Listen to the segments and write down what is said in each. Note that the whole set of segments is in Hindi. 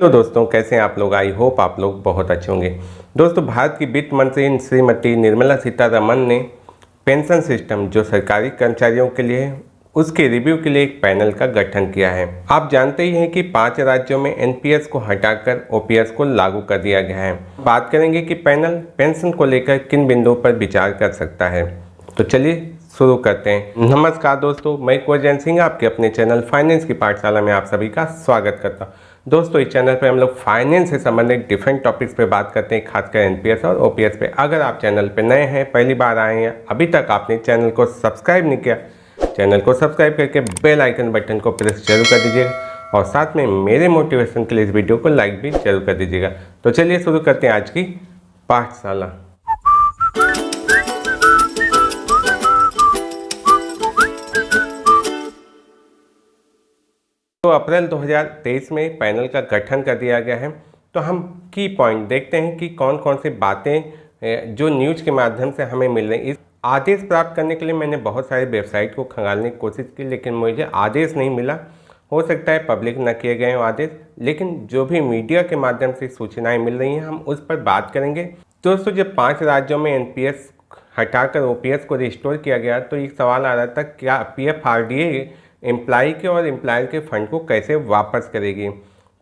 हेलो दोस्तों, कैसे हैं आप लोग। आई होप आप लोग बहुत अच्छे होंगे। दोस्तों, भारत की वित्त मंत्री श्रीमती निर्मला सीतारमण ने पेंशन सिस्टम जो सरकारी कर्मचारियों के लिए है उसके रिव्यू के लिए एक पैनल का गठन किया है। आप जानते ही हैं कि 5 राज्यों में एनपीएस को हटाकर ओपीएस को लागू कर दिया गया है। बात करेंगे कि पैनल पेंशन को लेकर किन बिंदुओं पर विचार कर सकता है। तो चलिए शुरू करते हैं। नमस्कार दोस्तों, मैं कुंवर जैन सिंह आपके अपने चैनल फाइनेंस की पाठशाला में आप सभी का स्वागत करता हूँ। दोस्तों, इस चैनल पर हम लोग फाइनेंस से संबंधित डिफरेंट टॉपिक्स पे बात करते हैं, खासकर एनपीएस और ओपीएस पे। अगर आप चैनल पे नए हैं, पहली बार आए हैं, अभी तक आपने चैनल को सब्सक्राइब नहीं किया, चैनल को सब्सक्राइब करके बेल आइकन बटन को प्रेस जरूर कर दीजिएगा और साथ में मेरे मोटिवेशन के लिए इस वीडियो को लाइक भी जरूर कर दीजिएगा। तो चलिए शुरू करते हैं आज की पाठशाला। तो अप्रैल 2023 में पैनल का गठन कर दिया गया है। तो हम की पॉइंट देखते हैं कि कौन कौन सी बातें जो न्यूज़ के माध्यम से हमें मिल रही। इस आदेश प्राप्त करने के लिए मैंने बहुत सारे वेबसाइट को खंगालने की कोशिश की, लेकिन मुझे आदेश नहीं मिला। हो सकता है पब्लिक न किए गए हों आदेश, लेकिन जो भी मीडिया के माध्यम से सूचनाएँ मिल रही हैं हम उस पर बात करेंगे। दोस्तों, जब 5 राज्यों में एनपीएस हटाकर ओपीएस को रिस्टोर किया गया तो एक सवाल आ रहा था, क्या पीएफआरडीए एम्प्लॉय के और एम्प्लॉयर के फंड को कैसे वापस करेगी।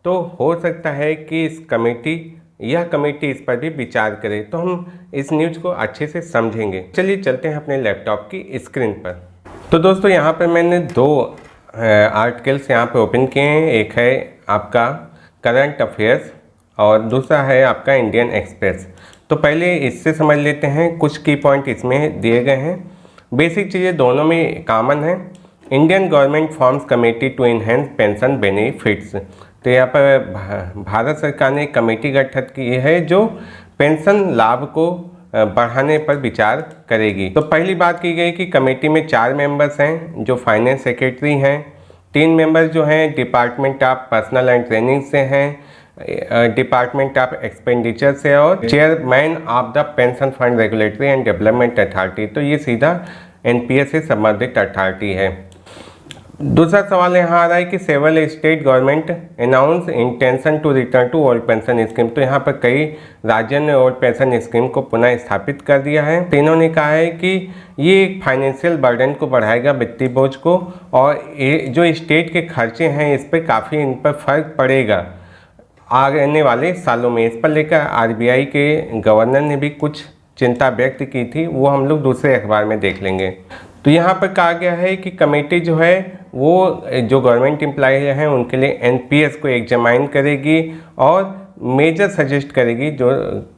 तो हो सकता है कि यह कमेटी इस पर भी विचार करे, तो हम इस न्यूज़ को अच्छे से समझेंगे। चलिए चलते हैं अपने लैपटॉप की स्क्रीन पर। तो दोस्तों, यहाँ पर मैंने 2 आर्टिकल्स यहाँ पे ओपन किए हैं। एक है आपका करंट अफेयर्स और दूसरा है आपका इंडियन एक्सप्रेस। तो पहले इससे समझ लेते हैं, कुछ की पॉइंट इसमें दिए गए हैं। बेसिक चीज़ें दोनों में कॉमन है। Indian government forms committee to enhance pension benefits. तो यहाँ पर भारत सरकार ने कमेटी गठित की है जो पेंशन लाभ को बढ़ाने पर विचार करेगी। तो पहली बात की गई कि कमेटी में 4 मेंबर्स हैं जो फाइनेंस सेक्रेटरी हैं, 3 मेंबर्स जो हैं department of personal and training से हैं, डिपार्टमेंट ऑफ एक्सपेंडिचर से और chairman of the pension fund regulatory and development authority. तो ये सीधा एनपीएस से संबंधित अथॉरिटी है। दूसरा सवाल यहाँ आ रहा है कि several state government announce intention to return to old pension scheme. तो यहाँ पर कई राज्यों ने ओल्ड पेंशन स्कीम को पुनः स्थापित कर दिया है। तो इन्होंने कहा है कि ये एक फाइनेंशियल बर्डन को बढ़ाएगा, वित्तीय बोझ को, और जो स्टेट के खर्चे हैं इस पर काफ़ी इन पर फर्क पड़ेगा आने वाले सालों में। इस पर लेकर आरबीआई के गवर्नर ने भी कुछ चिंता व्यक्त की थी, वो हम लोग दूसरे अखबार में देख लेंगे। तो यहाँ पर कहा गया है कि कमेटी जो है वो जो गवर्नमेंट एम्प्लॉय हैं उनके लिए एनपीएस को एग्जामाइन करेगी और मेजर सजेस्ट करेगी जो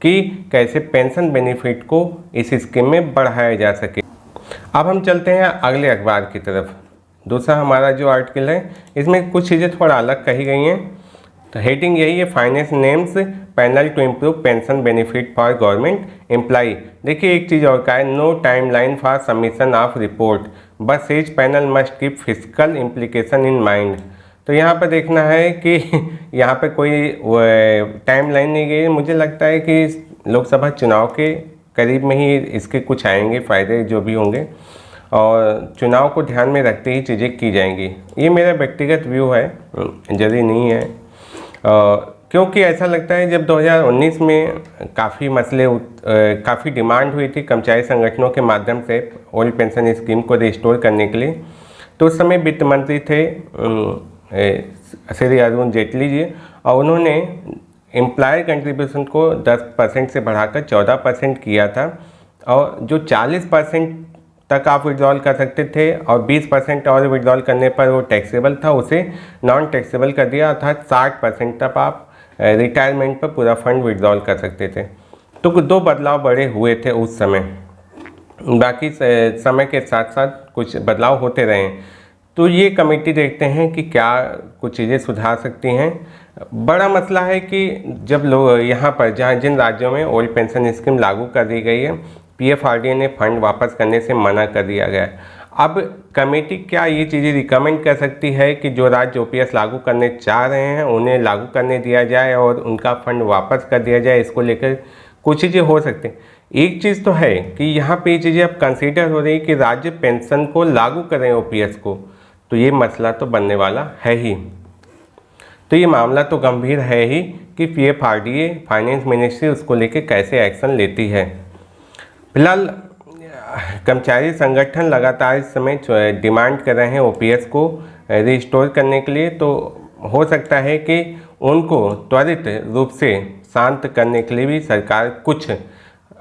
कि कैसे पेंशन बेनिफिट को इस स्कीम में बढ़ाया जा सके। अब हम चलते हैं अगले अखबार की तरफ। दूसरा हमारा जो आर्टिकल है इसमें कुछ चीज़ें थोड़ा अलग कही गई हैं। तो हेडिंग यही है, finance names panel to improve pension benefit for government employee. देखिए एक चीज़ और का है, no timeline for submission of report but as panel must keep physical implication in mind. तो यहाँ पर देखना है कि यहाँ पर कोई टाइमलाइन नहीं गई। मुझे लगता है कि लोकसभा चुनाव के करीब में ही इसके कुछ आएंगे फ़ायदे जो भी होंगे और चुनाव को ध्यान में रखते ही चीज़ें की जाएंगी। ये मेरा व्यक्तिगत व्यू है, जरूरी नहीं है। क्योंकि ऐसा लगता है जब 2019 में काफ़ी डिमांड हुई थी कर्मचारी संगठनों के माध्यम से ओल्ड पेंशन स्कीम को रिस्टोर करने के लिए, तो उस समय वित्त मंत्री थे श्री अरुण जेटली जी, और उन्होंने एम्प्लॉयर कंट्रीब्यूशन को 10% से बढ़ाकर 14% किया था, और जो 40% तक आप विड्रॉल कर सकते थे और 20% और विड्रॉल करने पर वो टैक्सेबल था, उसे नॉन टैक्सेबल कर दिया, अर्थात 60% तक आप रिटायरमेंट पर पूरा फंड विड्रॉल कर सकते थे। तो 2 बदलाव बड़े हुए थे उस समय, बाकी समय के साथ साथ कुछ बदलाव होते रहे। तो ये कमेटी देखते हैं कि क्या कुछ चीज़ें सुधार सकती हैं। बड़ा मसला है कि जब लोग यहाँ पर जिन राज्यों में ओल्ड पेंशन स्कीम लागू कर दी गई है, पीएफआरडीए ने फंड वापस करने से मना कर दिया गया है। अब कमेटी क्या ये चीज़ें रिकमेंड कर सकती है कि जो राज्य ओपीएस लागू करने चाह रहे हैं उन्हें लागू करने दिया जाए और उनका फंड वापस कर दिया जाए। इसको लेकर कुछ चीज़ें हो सकती हैं। एक चीज़ तो है कि यहाँ पे ये चीज़ें अब कंसीडर हो रही कि राज्य पेंशन को लागू करें ओपीएस को, तो ये मसला तो बनने वाला है ही। तो ये मामला तो गंभीर है ही कि PFRDA फाइनेंस मिनिस्ट्री उसको लेके कैसे एक्शन लेती है। फिलहाल कर्मचारी संगठन लगातार इस समय डिमांड कर रहे हैं OPS को रिस्टोर करने के लिए, तो हो सकता है कि उनको त्वरित रूप से शांत करने के लिए भी सरकार कुछ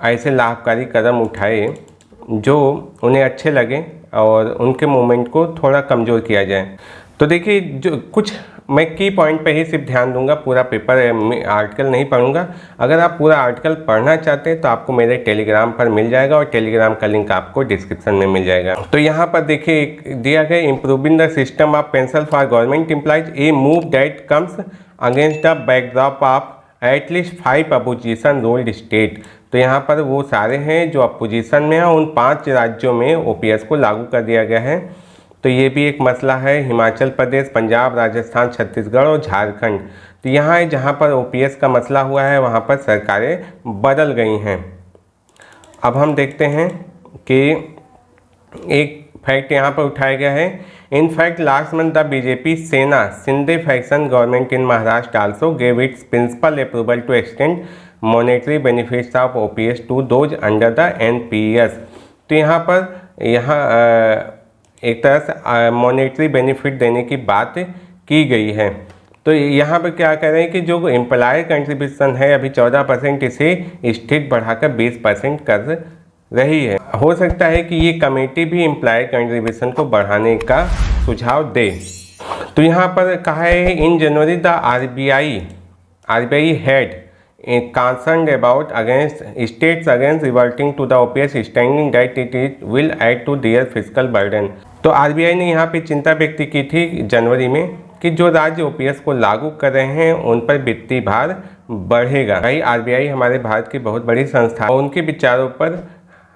ऐसे लाभकारी कदम उठाए जो उन्हें अच्छे लगे और उनके मूवमेंट को थोड़ा कमज़ोर किया जाए। तो देखिए, जो कुछ मैं की पॉइंट पे ही सिर्फ ध्यान दूंगा, पूरा पेपर आर्टिकल नहीं पढ़ूंगा। अगर आप पूरा आर्टिकल पढ़ना चाहते हैं तो आपको मेरे टेलीग्राम पर मिल जाएगा और टेलीग्राम का लिंक आपको डिस्क्रिप्शन में मिल जाएगा। तो यहाँ पर देखिए दिया गया, improving the system of pension for government employees, A move that comes against the backdrop of at least 5 opposition ruled state. तो यहाँ पर वो सारे हैं जो अपोजिशन में हैं, उन 5 राज्यों में OPS को लागू कर दिया गया है। तो ये भी एक मसला है। हिमाचल प्रदेश, पंजाब, राजस्थान, छत्तीसगढ़ और झारखंड, तो यहाँ है जहाँ पर OPS का मसला हुआ है वहाँ पर सरकारें बदल गई हैं। अब हम देखते हैं कि एक फैक्ट यहाँ पर उठाया गया है। In fact last month the BJP Sena Shinde faction government in Maharashtra also gave its principle approval to extend monetary benefits of OPS to those under the NPS। तो यहाँ पर एक तरह से मॉनेटरी बेनिफिट देने की बात की गई है। तो यहाँ पर क्या कह रहे हैं कि जो एम्प्लॉयर कंट्रीब्यूशन है अभी 14%, इसे स्टेट बढ़ाकर 20% कर रही है। हो सकता है कि ये कमेटी भी एम्प्लॉयर कंट्रीब्यूशन को बढ़ाने का सुझाव दे। तो यहाँ पर कहा है, in January the RBI head concerned about against states against reverting to the OPS, standing that it will add to their fiscal burden। तो RBI ने यहाँ पे चिंता व्यक्त की थी जनवरी में कि जो राज्य OPS को लागू कर रहे हैं उन पर वित्तीय भार बढ़ेगा। भाई RBI हमारे भारत की बहुत बड़ी संस्था है और उनके विचारों पर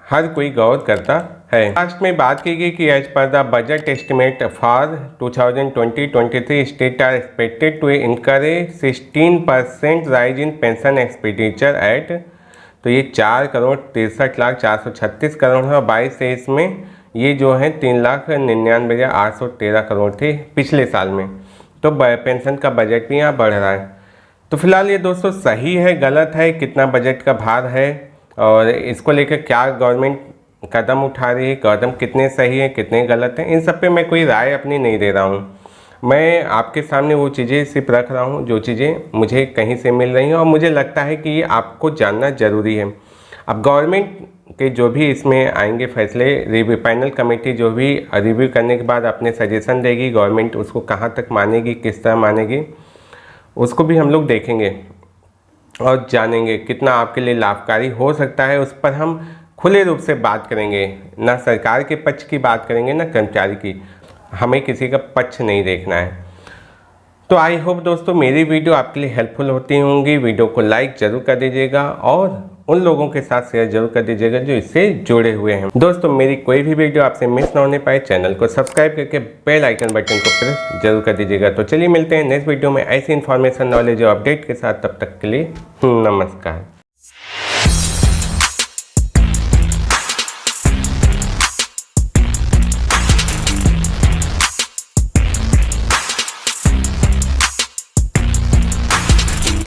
हर कोई गौर करता है। लास्ट में बात की गई कि as per the budget estimate for 2020-23 state are expected to incur 16% rise in pension expenditure at, तो ये 4,63,436 करोड़ है और 22-23 में ये जो है 3,99,813 करोड़ थे पिछले साल में। तो पेंशन का बजट भी यहाँ बढ़ रहा है। तो फिलहाल ये दोस्तों सही है गलत है, कितना बजट का भार है और इसको लेकर क्या गवर्नमेंट कदम उठा रही है, कदम कितने सही हैं कितने गलत हैं, इन सब पे मैं कोई राय अपनी नहीं दे रहा हूँ। मैं आपके सामने वो चीज़ें सिर्फ रख रहा हूँ जो चीज़ें मुझे कहीं से मिल रही हैं और मुझे लगता है कि ये आपको जानना ज़रूरी है। अब गवर्नमेंट के जो भी इसमें आएंगे फैसले, रिव्यू पैनल कमेटी जो भी रिव्यू करने के बाद अपने सजेशन देगी, गवर्नमेंट उसको कहाँ तक मानेगी, किस तरह मानेगी, उसको भी हम लोग देखेंगे और जानेंगे कितना आपके लिए लाभकारी हो सकता है। उस पर हम खुले रूप से बात करेंगे, ना सरकार के पक्ष की बात करेंगे ना कर्मचारी की, हमें किसी का पक्ष नहीं देखना है। तो आई होप दोस्तों मेरी वीडियो आपके लिए हेल्पफुल होती होंगी। वीडियो को लाइक जरूर कर दीजिएगा और उन लोगों के साथ शेयर जरूर कर दीजिएगा जो इससे जुड़े हुए हैं। दोस्तों मेरी कोई भी वीडियो आपसे मिस ना होने पाए, चैनल को सब्सक्राइब करके बेल आइकन बटन को प्रेस जरूर कर दीजिएगा। तो चलिए मिलते हैं नेक्स्ट वीडियो में ऐसी इन्फॉर्मेशन, नॉलेज और अपडेट के साथ। तब तक के लिए नमस्कार।